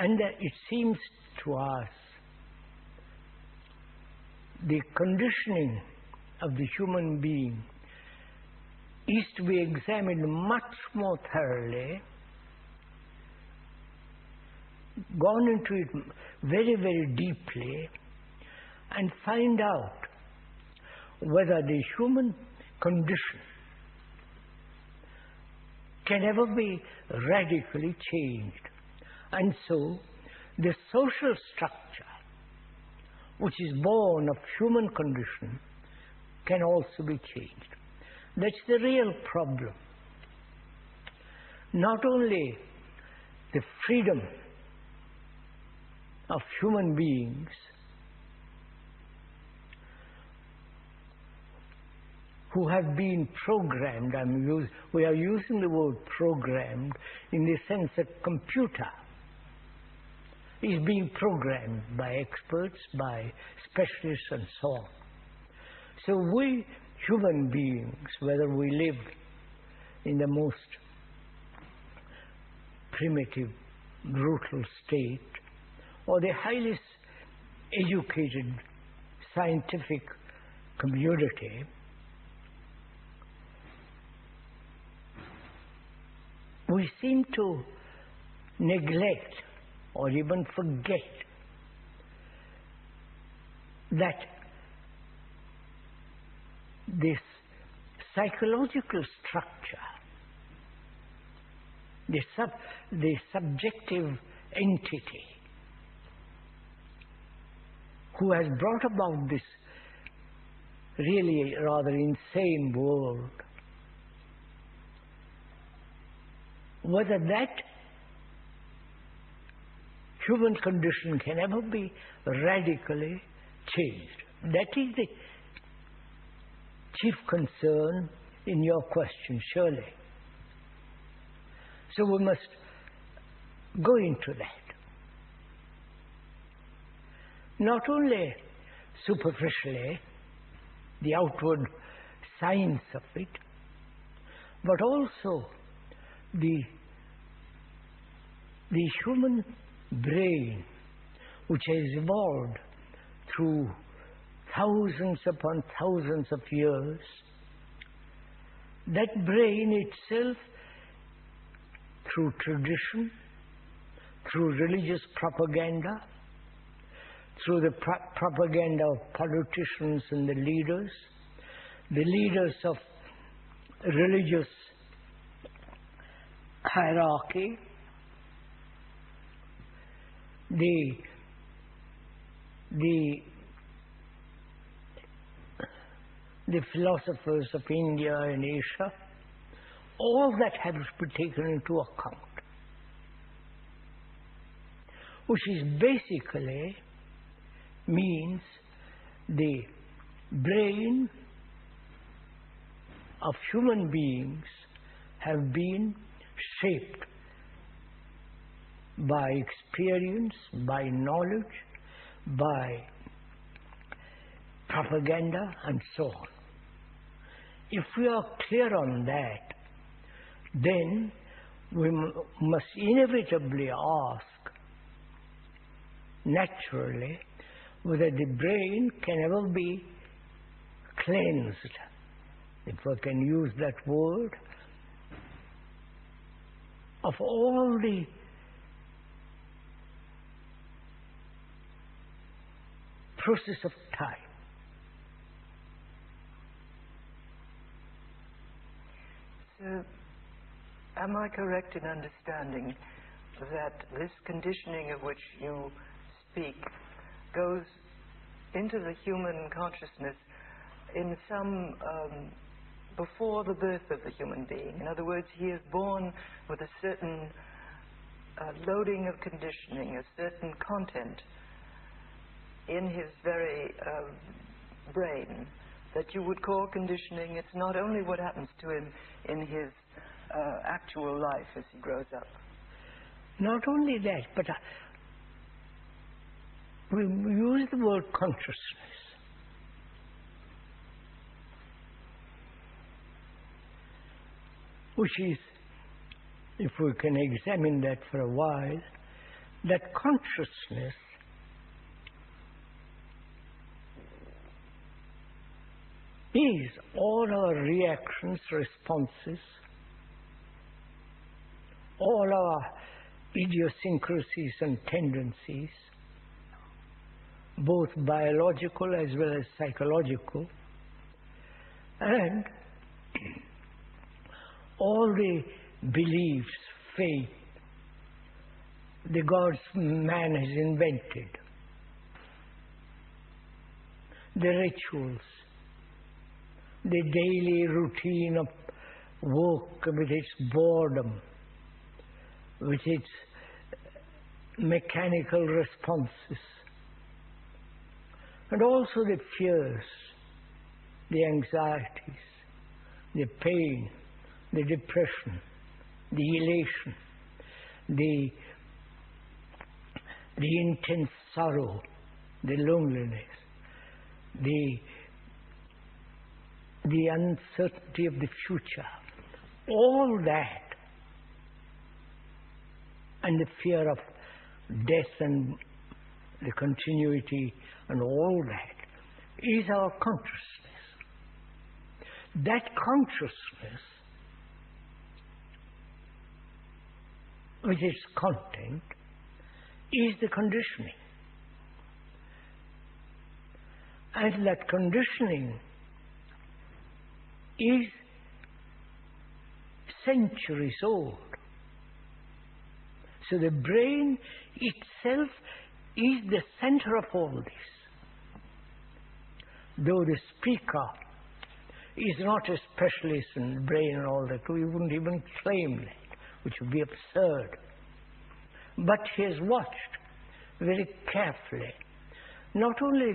And it seems to us the conditioning of the human being is to be examined much more thoroughly, gone into it very, very deeply, and find out whether the human condition can ever be radically changed. And so, the social structure, which is born of human condition, can also be changed. That's the real problem. Not only the freedom of human beings who have been programmed, we are using the word programmed in the sense that computer is being programmed by experts, by specialists and so on. So we human beings, whether we live in the most primitive, brutal state, or the highly educated scientific community, we seem to neglect or even forget that this psychological structure, the subjective entity who has brought about this really rather insane world, whether that human condition can ever be radically changed. That is the chief concern in your question, surely. So we must go into that. Not only superficially, the outward signs of it, but also the human brain, which has evolved through thousands upon thousands of years, that brain itself, through tradition, through religious propaganda, through the propaganda of politicians and the leaders of religious hierarchy, the philosophers of India and Asia, all that has to be taken into account, which is basically means the brain of human beings have been shaped by experience, by knowledge, by propaganda and so on. If we are clear on that, then we must inevitably ask, naturally, whether the brain can ever be cleansed, if I can use that word, of all the process of time. So, am I correct in understanding that this conditioning of which you speak goes into the human consciousness in some before the birth of the human being? In other words, he is born with a certain loading of conditioning, a certain content in his very brain that you would call conditioning. It's not only what happens to him in his actual life as he grows up. Not only that, but we use the word consciousness. Which is, if we can examine that for a while, that consciousness is all our reactions, responses, all our idiosyncrasies and tendencies, both biological as well as psychological, and all the beliefs, faith, the gods man has invented, the rituals, the daily routine of work with its boredom, with its mechanical responses, and also the fears, the anxieties, the pain, the depression, the elation, the intense sorrow, the loneliness, the uncertainty of the future, all that, and the fear of death and the continuity and all that is our consciousness. That consciousness, with its content, is the conditioning. And that conditioning is centuries old. So the brain itself is the center of all this. Though the speaker is not a specialist in the brain and all that, we wouldn't even claim that, which would be absurd. But he has watched very carefully not only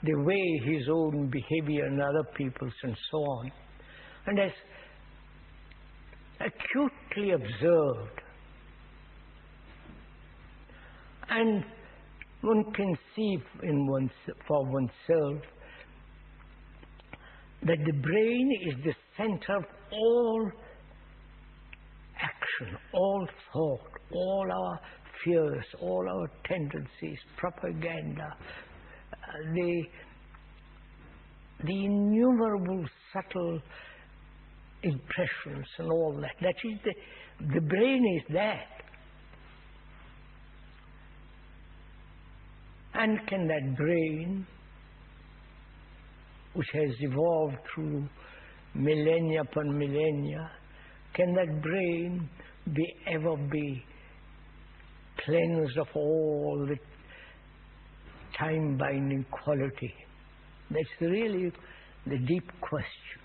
the way his own behavior and other people's and so on, and has acutely observed. And one can see for oneself that the brain is the center of all action, all thought, all our fears, all our tendencies, propaganda, the innumerable subtle impressions and all that. That is the brain is that. And can that brain, which has evolved through millennia upon millennia, can that brain ever be cleansed of all the time-binding quality? That's really the deep question.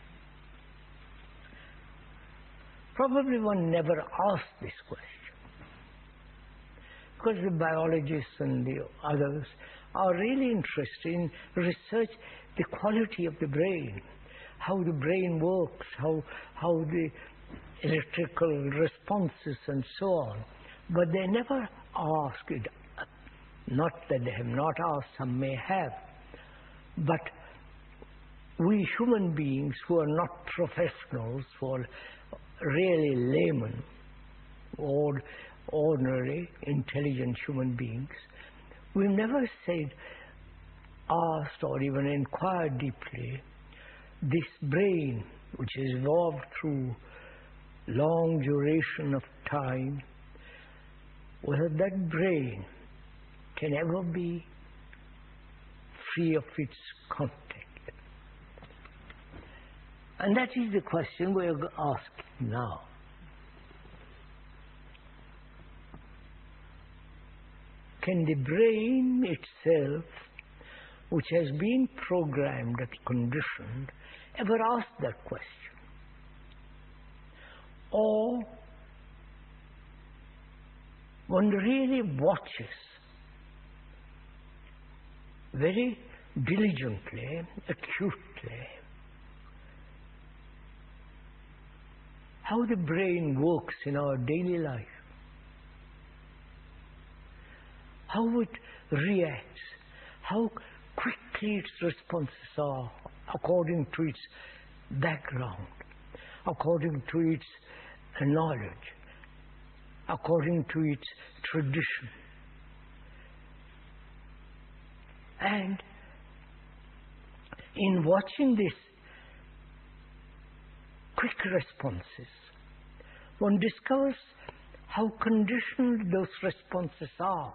Probably one never asked this question, because the biologists and the others are really interested in research the quality of the brain, how the brain works, how the electrical responses and so on. But they never ask it. Not that they have not asked, some may have. But we human beings who are not professionals, who are really laymen, or ordinary, intelligent human beings, we've never asked or even inquired deeply this brain, which has evolved through long duration of time, whether that brain can ever be free of its content. And that is the question we are asking now. Can the brain itself, which has been programmed and conditioned, ever ask that question? Or one really watches very diligently, acutely, how the brain works in our daily life, how it reacts, how quickly its responses are according to its background, according to its knowledge, according to its tradition. And in watching these quick responses, one discovers how conditioned those responses are.